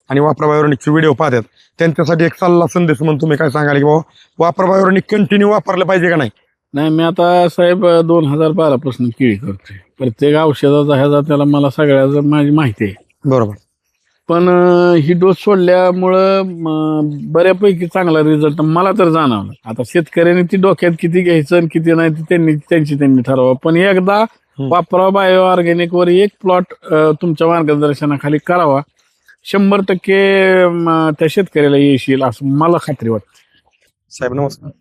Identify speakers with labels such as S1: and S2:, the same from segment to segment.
S1: आणि वापरा बायोनिकचे व्हिडिओ पाहतात त्यांच्यासाठी एक सल्ला संदेश म्हणून तुम्ही काय सांगाल की बाबा वापरा बायोनिक कंटिन्यू वापरलं पाहिजे का नाही?
S2: नाही, मी आता साहेब 2012 पासून केळी करतोय. प्रत्येक औषधाचा ह्याचा त्याला मला सगळ्याचं माझी माहिती आहे.
S1: बरोबर.
S2: पण ही डोस सोडल्यामुळं बऱ्यापैकी चांगला रिझल्ट मला तर जाणवला. आता शेतकऱ्यांनी ती डोक्यात किती घ्यायचं आणि किती नाही ते त्यांनी ठरवावं. पण एकदा वापरा बायो ऑर्गॅनिक वर एक प्लॉट तुमच्या मार्गदर्शनाखाली करावा, 100% त्या शेतकऱ्याला येशील असं मला खात्री वाटते.
S1: साहेब नमस्कार.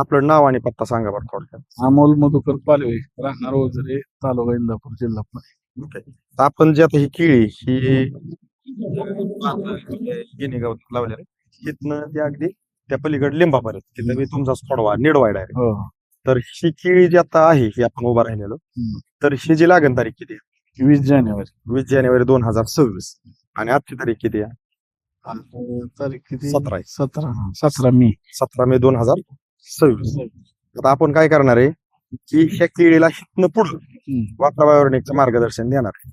S1: आपलं नाव आणि पत्ता सांगा बरं थोडक्यात.
S2: अमोल मधुकर पालवे, राहणार ओझरे, तालुका इंदापूर, जिल्हा पुणे.
S1: ओके. तर आपण जे आता ही केळी ही गिनीगाव लावलेलं तिथनं ते अगदी त्या पलीकडे लिंबापर्यंत तिथं मी तुमचा थोडवा निडवाय डायरेक्ट.
S2: हो.
S1: तर ही केळी जी आता आहे ही आपण उभा राहिलेलो, तर ही जी लागण तारीख किती आहे?
S2: 20 जानेवारी.
S1: 20 जानेवारी 2026 आणि आजची तारीख किती आहे?
S2: तारीख किती?
S1: 17 आहे.
S2: 17 मे.
S1: 17 मे 2026. आता आपण काय करणार आहे की ह्या केळीला हितनं पुढं वापरा बायोनिकचं मार्गदर्शन देणार आहे.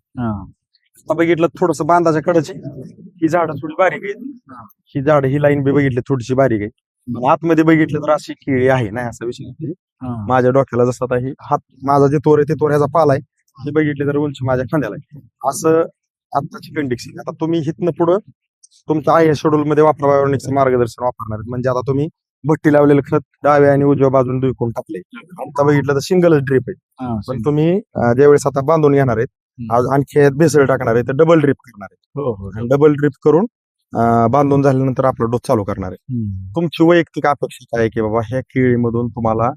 S1: आता बघितलं थोडस बांधाच्या कडची ही झाडं थोडी बारीक आहेत, ही झाड ही लाईन बी बघितली थोडीशी बारीक आहे. पण आतमध्ये बघितलं तर अशी केळी आहे नाही असा विषय नाही. माझ्या डोक्याला जसं आता ही हात माझा जे तोर आहे ते तोर ह्याचा पाला आहे, हे बघितले तर उंची माझ्या खांद्याला आहे. असं आत्ताची कंडिक्शन. आता तुम्ही हितनं पुढं तुमच्या आहे शेड्यूल मध्ये वापरा बायोनिकचं मार्गदर्शन वापरणार आहेत. म्हणजे आता तुम्ही भट्टी लावलेलं खत डाव्या आणि उजव्या बाजून दुखून टाकले. आता बघितलं तर सिंगलच ड्रीप आहे. पण तुम्ही ज्यावेळेस आता बांधून घेणार आहेत आज आणखी यात भेसळ टाकणार आहे तर डबल ड्रीप करणार आहे. डबल ड्रीप करून बांधून झाल्यानंतर आपला डोस चालू करणार आहे. तुमची वैयक्तिक अपेक्षा काय आहे की बाबा ह्या केळीमधून तुम्हाला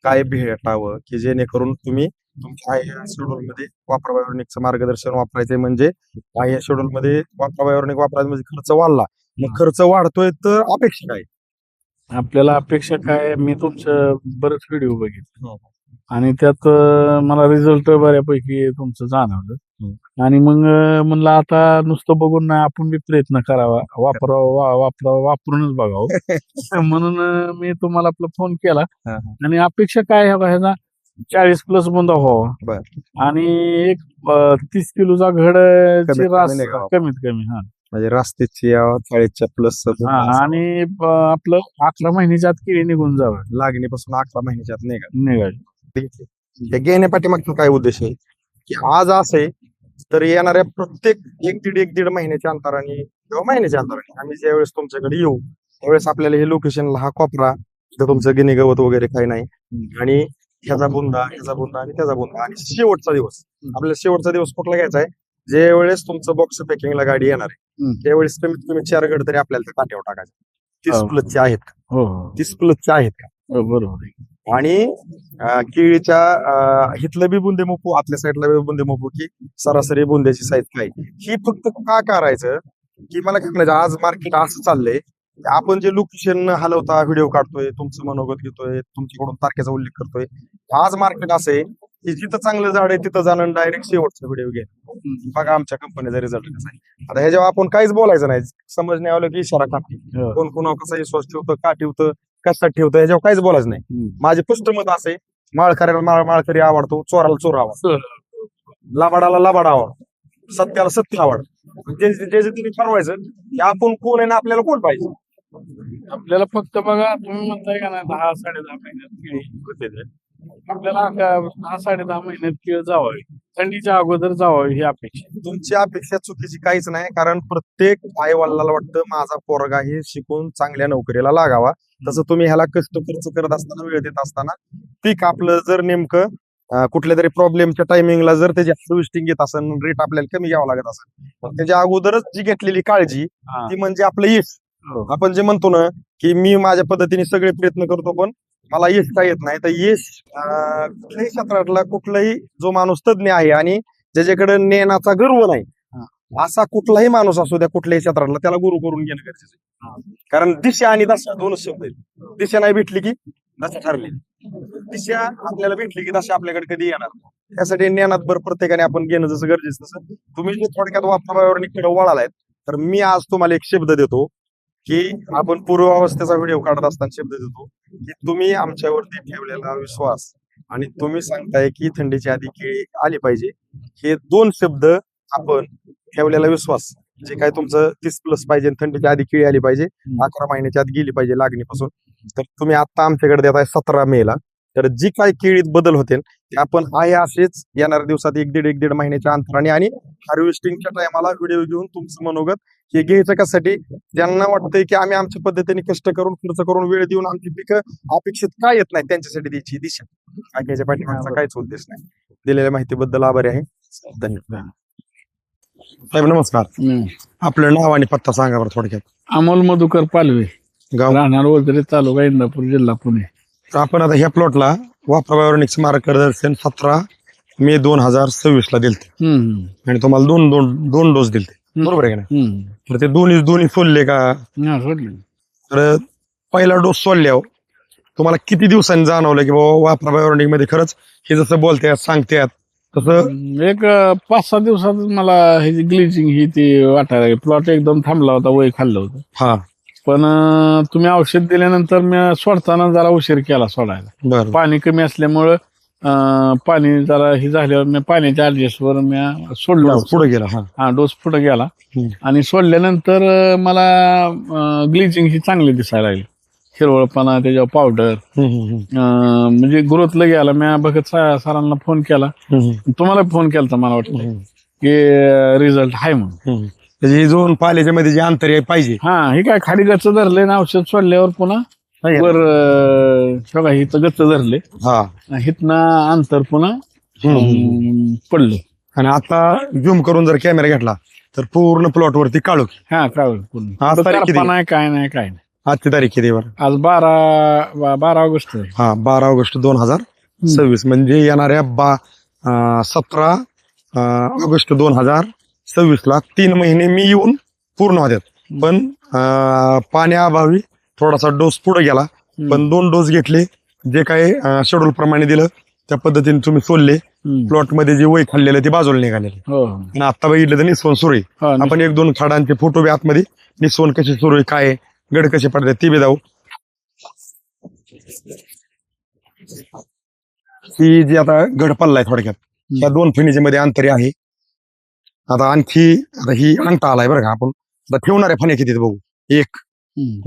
S1: काय भेटावं की जेणेकरून तुम्ही तुमच्या शेड्यूल मध्ये वापरा बायोनिकचं मार्गदर्शन वापरायचंय. म्हणजे या शेड्यूल मध्ये वापरा बायोनिक वापरायचं म्हणजे खर्च वाढला, मग खर्च वाढतोय तर अपेक्षा काय?
S2: आपल्याला अपेक्षा काय? मी तुमचं बरेच व्हिडिओ बघितले आणि त्यात मला रिझल्ट बऱ्यापैकी तुमचं जाणवलं. आणि मग म्हणलं आता नुसतं बघून नाही, आपण बी प्रयत्न करावा, वापरूनच बघावं. म्हणून मी तुम्हाला आपला फोन केला. आणि अपेक्षा काय ह्याचा 40+ बुंदा व्हावा आणि एक 30 किलोचा घड रास कमीत कमी.
S1: म्हणजे रास्तेची 40च्या प्लस
S2: आणि आपलं 11 महिन्याच्या आत केळी निघून जावं,
S1: लागणीपासून 11 महिन्याच्या आत
S2: निघाली.
S1: हे घेण्यापाठीमागचा काय उद्देश आहे की आज असे तर येणाऱ्या प्रत्येक एक दीड महिन्याच्या अंतराने किंवा महिन्याच्या अंतराने आम्ही ज्यावेळेस तुमच्याकडे येऊ त्यावेळेस आपल्याला हे लोकेशनला हा कोपरा तिथं तुमचं गिनी गवत वगैरे काही नाही आणि ह्याचा बुंदा आणि त्याचा बुंदा आणि शेवटचा दिवस आपल्याला शेवटचा दिवस कुठला घ्यायचा आहे? ज्या वेळेस तुमचं बॉक्स पॅकिंगला गाडी येणार आहे त्यावेळेस कमीत कमी 4 गड तरी आपल्याला त्या काट्यावर टाकायचे. 30 प्लसचे आहेत का? 30 प्लसचे आहेत का?
S2: बरोबर.
S1: आणि केळीच्या हिथलं बी बुंदे मोपू आपल्या साईडला बी बुंदे मोपू की सरासरी बुंद्याची साईज काय ही फक्त का करायचं की मला काय म्हणायचं आज मार्केट असं चाललंय आपण जे लोकेशन हलवता व्हिडिओ काढतोय तुमचं मनोगत घेतोय तुमच्याकडून तारखेचा उल्लेख करतोय. आज मार्केट असं आहे की जिथं चांगलं झाड आहे तिथं जाणं डायरेक्ट शेवटचा व्हिडिओ घ्या बघा आमच्या कंपनीचा रिझल्ट कसा आहे. आता ह्याच्यावर आपण काहीच बोलायचं नाही, समज नाही आलं की इशारा काढते कोण कोणावर कसा विश्वास ठेवतं का ठेवतं कसा ठेवतं ह्याच्यावर काहीच बोलायचं नाही. माझे स्पष्ट मत असे माळकऱ्याला माळकरी आवडतो, चोराला चोर आवडतो, लबाडाला लबाड आवडतो, सत्याला सत्य आवडतं. जे तुम्ही ठरवायचं की आपण कोण आहे ना आपल्याला कोण पाहिजे.
S2: आपल्याला फक्त बघा तुम्ही म्हणताय का नाही 10-10.5 महिन्यात केळी होते, आपल्याला 10-10.5 महिन्यात केळ जावावी, थंडीच्या अगोदर जावावी ही अपेक्षा.
S1: तुमची अपेक्षा चुकीची काहीच नाही, कारण प्रत्येक आई वडिलाला वाटतं माझा पोरगा हे शिकून चांगल्या नोकरीला लागावा. तसं तुम्ही ह्याला कष्ट खर्च करत असताना वेळ देत असताना पीक आपलं जर नेमकं कुठल्या तरी प्रॉब्लेमच्या टायमिंगला जर त्याची हार्वेस्टिंग घेत असेल रेट आपल्याला कमी घ्यावा लागत असेल तर त्याच्या अगोदरच जी घेतलेली काळजी ती म्हणजे आपलं यश. आपण जे म्हणतो ना की मी माझ्या पद्धतीने सगळे प्रयत्न करतो पण मला यश काय येत नाही, तर यश कुठल्याही क्षेत्रातला कुठलाही जो माणूस तज्ञ आहे आणि ज्याच्याकडे ज्ञानाचा गर्व नाही असा कुठलाही माणूस असू द्या कुठल्याही क्षेत्रातला त्याला गुरु करून घेणं गरजेचं आहे. कारण दिशा आणि दशा दोनच शब्द आहेत. दिशा नाही भेटली की दशा ठरली, दिशा आपल्याला भेटली की दशा आपल्याकडे कधी येणार. त्यासाठी ज्ञानात भर प्रत्येकाने आपण घेणं जसं गरजेचं तसं तुम्ही जे थोडक्यात वापरावर वळालाय तर मी आज तुम्हाला एक शब्द देतो की आपण पूर्वावस्थेचा व्हिडिओ काढत असताना शब्द देतो की तुम्ही आमच्यावरती ठेवलेला विश्वास आणि तुम्ही सांगताय की थंडीच्या आधी केळी आली पाहिजे, हे 2 शब्द आपण ठेवलेला विश्वास जे काय तुमचं 30+ पाहिजे, थंडीच्या आधी केळी आली पाहिजे, 11 महिन्याच्या आत गेली पाहिजे लागणीपासून. तर तुम्ही आता आमच्याकडे देताय 17 मेला. तर जी काय केळीत बदल होते ते आपण आहे असेच येणाऱ्या दिवसात 1-1.5 महिन्याच्या अंतराने आणि हार्वेस्टिंगच्या टायमाला व्हिडिओ घेऊन तुमचं मनोगत हे घ्यायचं कशासाठी, ज्यांना वाटतंय की आम्ही आमच्या पद्धतीने कष्ट करून खर्च करून वेळ देऊन आमची पिकं अपेक्षित काय येत नाही त्यांच्यासाठी द्यायची दिशा. याच्या पाठीमागचा काहीच उद्देश नाही. दिलेल्या माहितीबद्दल आभारी आहे. धन्यवाद. साहेब नमस्कार. आपलं नाव आणि पत्ता सांगा बरं थोडक्यात.
S2: अमोल मधुकर पालवे,
S1: गाव.
S2: राहणार वगैरे, तालुका इंदापूर, जिल्हा पुणे.
S1: तर आपण आता ह्या प्लॉटला वापरा बायोनिक्स मार्गदर्शन 17 मे 2026 ला दिलते आणि तुम्हाला दोन डोस दिलते, बरोबर आहे का नाही? तर ते दोन्ही सोडले का?
S2: सोडले.
S1: तर पहिला डोस सोडल्यावर तुम्हाला किती दिवसांनी जाणवलं की बाबा वापरा बायोनिक मध्ये खरंच हे जसं बोलतात सांगतात तसं?
S2: एक 5-6 दिवसात मला हे ग्लिचिंग ही ती वाटायला लागली. प्लॉट एकदम थांबला होता, वय खाल्लं होतं.
S1: हा
S2: पण तुम्ही औषध दिल्यानंतर मी सोडताना जरा उशीर केला सोडायला.
S1: बरं.
S2: पाणी कमी असल्यामुळं पाणी जरा हे झाल्यावर मी पाण्याच्या ऍडजस्टवर मी सोडलं.
S1: पुढे गेला.
S2: हा डोस पुढे गेला
S1: हम्म.
S2: आणि सोडल्यानंतर मला ग्लिचिंग ही चांगली दिसायला लागली. हिरवळपणा, त्याच्यावर पावडर, म्हणजे ग्रोथला गेला. मी बघत सरांना फोन केला, तुम्हाला फोन केला मला वाटतं की रिझल्ट आहे म्हणून.
S1: त्याची दोन पाल्याच्या मध्ये जे अंतर आहे पाहिजे.
S2: हा हे काय खाली गच्च धरले ना औषध सोडल्यावर पुन्हा वर बघा हिथं गच्च धरले, हिथनं अंतर पुन्हा पडलं.
S1: आणि आता झूम करून जर कॅमेरा घेतला तर पूर्ण प्लॉट वरती काळोख.
S2: हा काढलं पूर्ण.
S1: आज तारीख किती?
S2: नाही काय नाही काय नाही.
S1: आजची तारीख किती बरं?
S2: आज 12 ऑगस्ट आहे.
S1: हा 12 ऑगस्ट 2026 म्हणजे येणाऱ्या 17 ऑगस्ट 2026 ला 3 महिने मी येऊन पूर्ण होत्यात. पण पाण्याअभावी थोडासा डोस पुढे गेला, पण 2 डोस घेतले. जे काही शेड्यूल प्रमाणे दिलं त्या पद्धतीने तुम्ही सोडले. प्लॉट मध्ये जे वय खाल्लेलं ते बाजूला निघालेले. आणि आता बघितलं तर निस्वन सुरू आहे. आपण 1-2 खाडांचे फोटो बी आतमध्ये, निस्वन कशी सुरू आहे, काय गड कसे पडतात ते बी जाऊ. ही जी आता गड पडलाय थोडक्यात, त्या 2 फणीच्या मध्ये अंतरी आहे. आता आणखी आता ही अंगठा आलाय बरं का. आपण आता ठेवणाऱ्या फण्या किती बघू. 1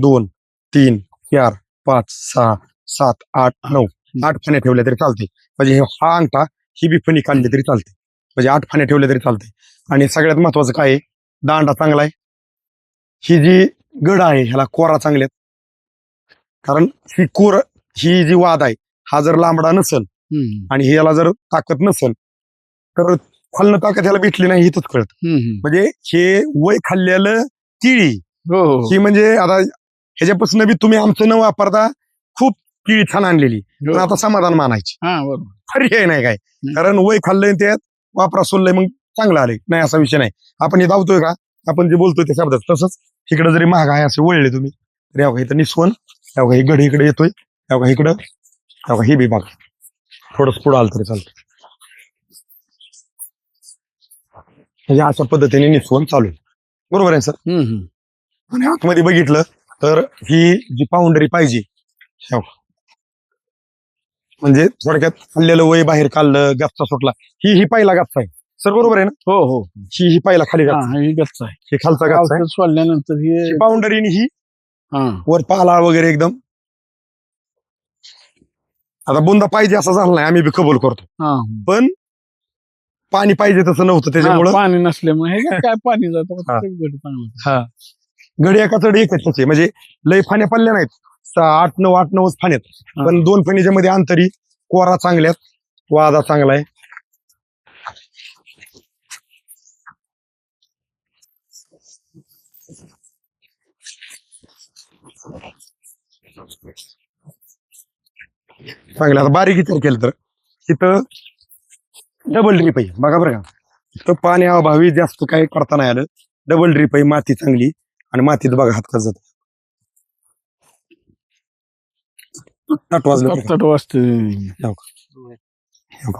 S1: 2 3 4 5 6 7 8 9 8 फण्या ठेवल्या तरी चालते. म्हणजे हा अंगठा ही बी फणी काढली तरी चालते, म्हणजे 8 फण्या ठेवल्या तरी चालते. आणि सगळ्यात महत्वाचं काय आहे, दांडा चांगला आहे. ही जी गड आहे ह्याला कोरा चांगल्यात, कारण ही जी वाद आहे हा जर लांबडा नसेल आणि ह्याला जर ताकद नसेल तर खाल्लं ताकद ह्याला भेटली नाही इथंच कळत. म्हणजे हे वय खाल्लेलं केळी ही, म्हणजे आता ह्याच्यापासून बी तुम्ही आमचं न वापरता खूप केळी छान आणलेली, पण आता समाधान मानायची पर्याय नाही काय. कारण वय खाल्लंय त्यात वापरा सोडलंय मग चांगलं आलंय नाही असा विषय नाही. आपण हे धावतोय का, आपण जे बोलतोय त्या शब्दात तसंच इकडे जरी महाग आहे असे वळले तुम्ही तरी अवघा इथं निस्वन, अवघा ही गड इकडे येतोय, अवघा इकडं, अवघा ही बी बघा थोडंच पुढं आलं तरी चालतं. म्हणजे अशा पद्धतीने निस्वन चालू आहे, बरोबर आहे सर. आणि आतमध्ये बघितलं तर ही जी बाउंड्री पाहिजे, म्हणजे थोडक्यात खाल्लेलं वय बाहेर काढलं, गच्चा सुटला. ही पहिला गच्चा आहे सर, बरोबर आहे ना?
S2: हो.
S1: ही पहिला खाली गच्चा
S2: गच्चा आहे,
S1: हे खालचा गच्चा आहे.
S2: सोडल्यानंतर ही
S1: बाउंड्री ही वर पाला वगैरे एकदम. आता बुंदा पाहिजे असं झालं नाही, आम्ही बी कबूल करतो, पण पाणी पाहिजे तसं नव्हतं त्याच्यामुळे.
S2: पाणी नसल्यामुळे काय पाणी जातं.
S1: गडी एका चढ एकच त्याचे, म्हणजे लय फाण्या पडल्या नाहीत, 8-9 फाण्यात, पण 2 फणीच्या मध्ये अंतरी कोरा चांगल्यात, वादा चांगला आहे. चांगलं. आता बारीक विचार केलं तर तिथं डबल ड्रीप आहे बघा बरं का. इथं पाण्याअभावी जास्त काही करता नाही आलं. डबल ड्रीप आहे, माती चांगली, आणि मातीत बघा हात कसं जात.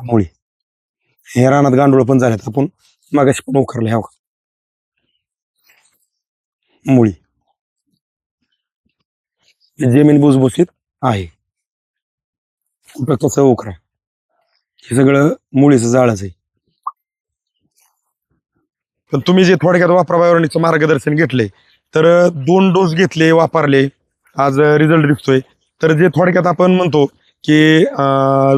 S1: मुळी हे रानात गांडूळ पण झाल्यात, आपण मागाशी पण उखरले. हो मुळी जमीन भुसभुशीत आहे, कुठं कसं उखरा, हे सगळं मुळीचं जाळच आहे. पण तुम्ही जे थोडक्यात वापरा बायोनिकचं मार्गदर्शन घेतले तर 2 डोस घेतले वापरले आज रिझल्ट दिसतोय. तर जे थोडक्यात आपण म्हणतो की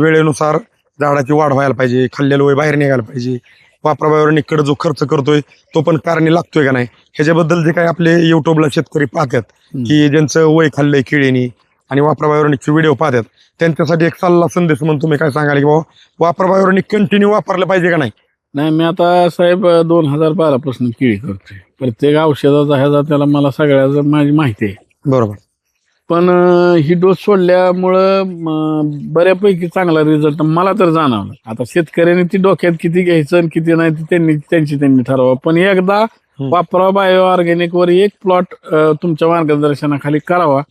S1: वेळेनुसार झाडाची वाढ व्हायला पाहिजे, खाल्लेलं वय बाहेर निघायला पाहिजे, वापरा बायोनिककडे जो खर्च करतोय तो पण कारणी लागतोय का नाही, ह्याच्याबद्दल जे काही आपले युट्यूबला शेतकरी पाहतात की ज्यांचं वय खाल्लंय किडीनी आणि वापरा बायोनिकचे व्हिडिओ पाहतात, त्यांच्यासाठी एक सल्ला संदेश म्हणून तुम्ही काय सांगाल की बाबा वापरा बायोनिक कंटिन्यू वापरलं पाहिजे का नाही?
S2: नाही, मी आता साहेब 2012 पासून केळी करतोय. प्रत्येक औषधाचा ह्याचा त्याला मला सगळ्याचं माझी माहिती आहे.
S1: बरोबर.
S2: पण ही डोस सोडल्यामुळं बऱ्यापैकी चांगला रिझल्ट मला तर जाणवला. आता शेतकऱ्यांनी ती डोक्यात किती घ्यायचं आणि किती नाही ते त्यांनी ठरवा. पण एकदा वापरा बायो ऑर्गॅनिक वर एक प्लॉट तुमच्या मार्गदर्शनाखाली करावा,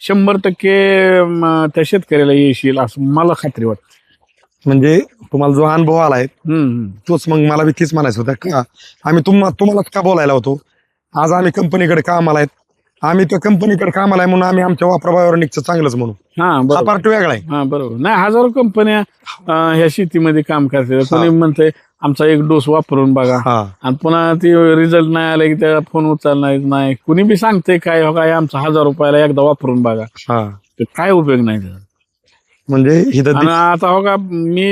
S2: 100% त्या शेतकऱ्याला येशील असं मला खात्री वाटते.
S1: म्हणजे तुम्हाला जो अनुभव आलाय तोच मग मला बी तीच म्हणायचं होतं का आम्ही तुम्हालाच का बोलायला होतो. आज आम्ही कंपनीकडे कामाला आहेत, आम्ही त्या कंपनीकडे कामाला आहे म्हणून आम्ही आमच्या वापरा बायोनिकचं चांगलंच म्हणू.
S2: हा
S1: हा
S2: बरोबर.
S1: पार्ट वेगळा आहे.
S2: हा बरोबर. नाही, हजारो कंपन्या ह्या शेतीमध्ये काम करतात. कोणी म्हणतंय आमचा एक डोस वापरून बघा
S1: हा
S2: आणि पुन्हा ती रिझल्ट नाही आला की त्याला फोन उचलणार नाही. कुणी बी सांगते काय हो काय आमचा 1000 रुपयाला एकदा वापरून बघा,
S1: हा
S2: तर काय उपयोग नाही त्याचा.
S1: म्हणजे इथं
S2: आणि आता हो का मी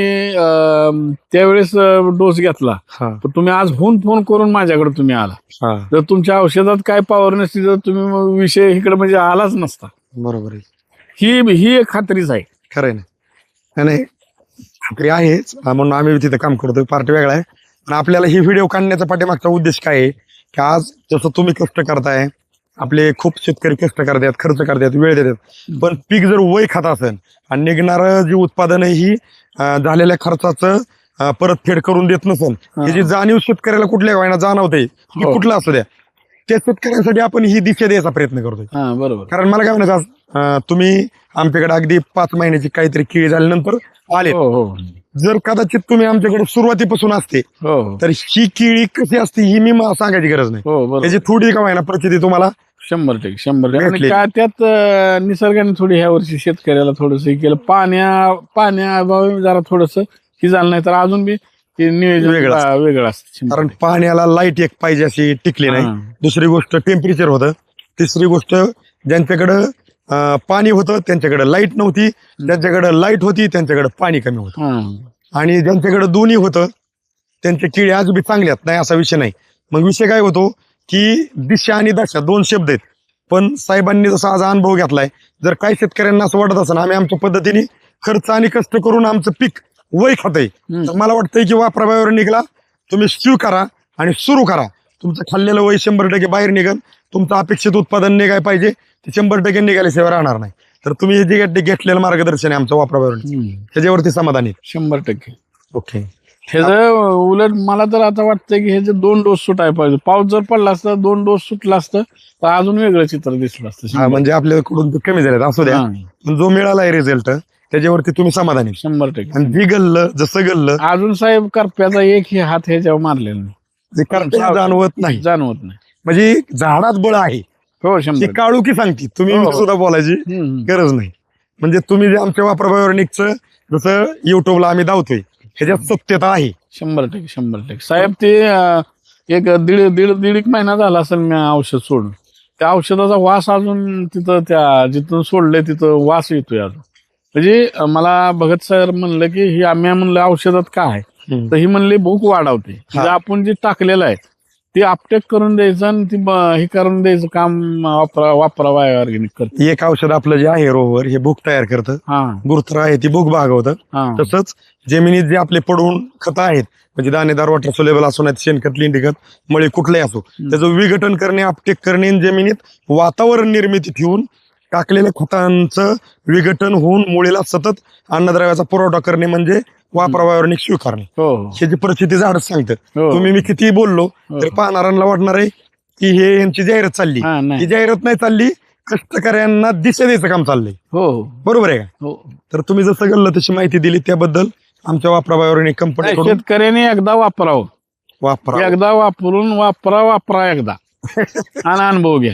S2: त्यावेळेस डोस घेतला,
S1: हा
S2: तर तुम्ही आज फोन करून माझ्याकडे तुम्ही आला.
S1: हा
S2: जर तुमच्या औषधात काय पॉवर नसती तर तुम्ही मग विषय इकडे म्हणजे आलाच नसता.
S1: बरोबर आहे.
S2: ही एक खात्रीच आहे.
S1: खरं आहे ना. नाही खात्री आहेच म्हणून आम्ही तिथं काम करतोय. पार्ट वेगळा आहे. पण आपल्याला ही व्हिडिओ काढण्याचा पाठीमागचा उद्देश काय आहे की आज जसं तुम्ही कष्ट करताय, आपले खूप शेतकरी कष्ट करतात, खर्च करतात, वेळ देतात, पण पीक जर वय खात असेल आणि निघणारं जे उत्पादन आहे ही झालेल्या खर्चाचं परतफेड करून देत नसेल, त्याची जाणीव शेतकऱ्याला कुठल्या गावांना जाणवते की कुठला असू द्या, त्या शेतकऱ्यांसाठी आपण ही दिशा द्यायचा प्रयत्न करतोय.
S2: हा बरोबर.
S1: कारण मला काय म्हणायचं आज तुम्ही आमच्याकडे अगदी 5 महिन्याची काहीतरी केळी झाल्यानंतर आले.
S2: हो हो
S1: जर कदाचित तुम्ही आमच्याकडे सुरुवातीपासून असते
S2: हो
S1: तर ही केळी कशी असते ही मी सांगायची गरज नाही.
S2: हो बरोबर.
S1: त्याची थोडी का व्हायना प्रचिती तुम्हाला
S2: 100% आणि
S1: भेटली.
S2: काय त्यात निसर्गाने थोडी ह्या वर्षी शेतकऱ्याला थोडस केलं. पाण्याअभावी जरा थोडस ही झालं, नाही तर अजून बी ते नियोजन वेगळं असतं.
S1: कारण पाण्याला लाईट एक पाहिजे अशी टिकली नाही. दुसरी गोष्ट टेम्परेचर होतं. तिसरी गोष्ट ज्यांच्याकडं पाणी होतं त्यांच्याकडे लाईट नव्हती, ज्यांच्याकडे लाईट होती त्यांच्याकडे पाणी कमी होतं, आणि ज्यांच्याकडे दोन्ही होतं त्यांच्या केळी आज बी चांगल्यात नाही असा विषय नाही. मग विषय काय होतो की दिशा आणि दशा 2 शब्द आहेत. पण साहेबांनी जसा आज अनुभव घेतलाय, जर काही शेतकऱ्यांना असं वाटत असेल आम्ही आमच्या पद्धतीने खर्च आणि कष्ट करून आमचं पीक वय खातंय, तर मला वाटतंय की वापरा बायोनिकला तुम्ही स्वीकारा आणि सुरू करा. तुमचं खाल्लेलं वय 100% बाहेर निघल, तुमचं अपेक्षित उत्पादन निघाय पाहिजे ते 100% निघाल्याशिवाय राहणार नाही. तर तुम्ही हे जे घेतलेलं मार्गदर्शन आहे आमचं वापरा बायोनिक त्याच्यावरती समाधानी?
S2: 100%.
S1: ओके.
S2: ह्याचं उलट मला तर आता वाटतंय की ह्याचे 2 डोस सुटायला पाहिजे. पाऊस जर पडला असता 2 डोस सुटला असतं तर अजून वेगळं चित्र दिसलं असतं.
S1: म्हणजे आपल्याकडून ते कमी झालेत असू द्या, पण जो मिळालाय रिझल्ट त्याच्यावरती तुम्ही समाधानी?
S2: 100%.
S1: आणि जी गल्लं जसं गल्लं
S2: अजून साहेब करप्याचा एकही हात ह्याच्यावर मारलेला नाही,
S1: जे करप्या जाणवत नाही.
S2: नाही.
S1: म्हणजे झाडात बळ आहे
S2: हो
S1: ती
S2: 100%.
S1: काळू की सांगते. तुम्ही
S2: हो.
S1: सुद्धा बोलायची गरज नाही. म्हणजे तुम्ही जे आमच्या वापरा बायोनिकचं जसं युट्यूबला आम्ही धावतोय ह्याच्यात सत्यता आहे.
S2: 100%. साहेब ते एक दीड एक महिना झाला असेल मी औषध सोडून. त्या औषधाचा वास अजून तिथं त्या जिथून सोडलंय तिथं वास येतोय अजून. म्हणजे मला भगत सर म्हणलं की ही आम्ही म्हणलं औषधात काय आहे, तर ही म्हणली भूक वाढवते. म्हणजे आपण जे टाकलेलं आहे ते अपटेक करून द्यायचं आणि ती हे करून द्यायचं काम वापरा बायो ऑर्गॅनिक करते.
S1: एक औषध आपलं जे आहे रोवर हे भूक तयार करतं, गुरुत्र आहे ती भूक भागवतं. तसंच जमिनीत जे आपले पडून खतं आहेत म्हणजे दाणेदार वॉटर सोलेबल असो नाही शेणखत लेंडीखत मळे कुठलंही असो त्याचं विघटन करणे, अपटेक करणे आणि जमिनीत वातावरण निर्मिती ठेवून टाकलेल्या खतांचं विघटन होऊन मुळीला सतत अन्नद्रव्याचा पुरवठा करणे म्हणजे वापरा बायोनिक स्वीकारणे. ह्याची परिस्थिती झाडच सांगतं. तुम्ही मी किती बोललो तरी पाहणाऱ्यांना वाटणार आहे की हे यांची जाहिरात चालली. ही जाहिरात नाही चालली, कष्टकऱ्यांना दिशा द्यायचं काम चाललंय. बरोबर आहे का? तर तुम्ही जसं गल्लं तशी माहिती दिली त्याबद्दल आमच्या वापरा बायोनिक कंपनी
S2: शेतकऱ्यांनी एकदा वापरावं, एकदा वापरून वापरा एकदा आणि अनुभव घ्या.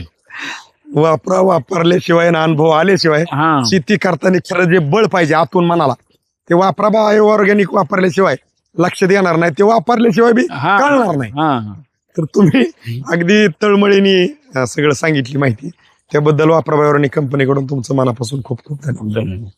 S1: वापरल्याशिवाय आणि अनुभव आल्याशिवाय शेती करताना खरं जे बळ पाहिजे आतून मनाला ते वापरा बायो ऑर्गॅनिक वापरल्याशिवाय लक्षात येणार नाही, ते वापरल्याशिवाय बी कळणार नाही. तर तुम्ही अगदी तळमळीने सगळं सांगितली माहिती त्याबद्दल वापराबाई ऑर्गॅनिक कंपनीकडून तुमचं मनापासून खूप खूप धन्यवाद.
S2: धन्यवाद.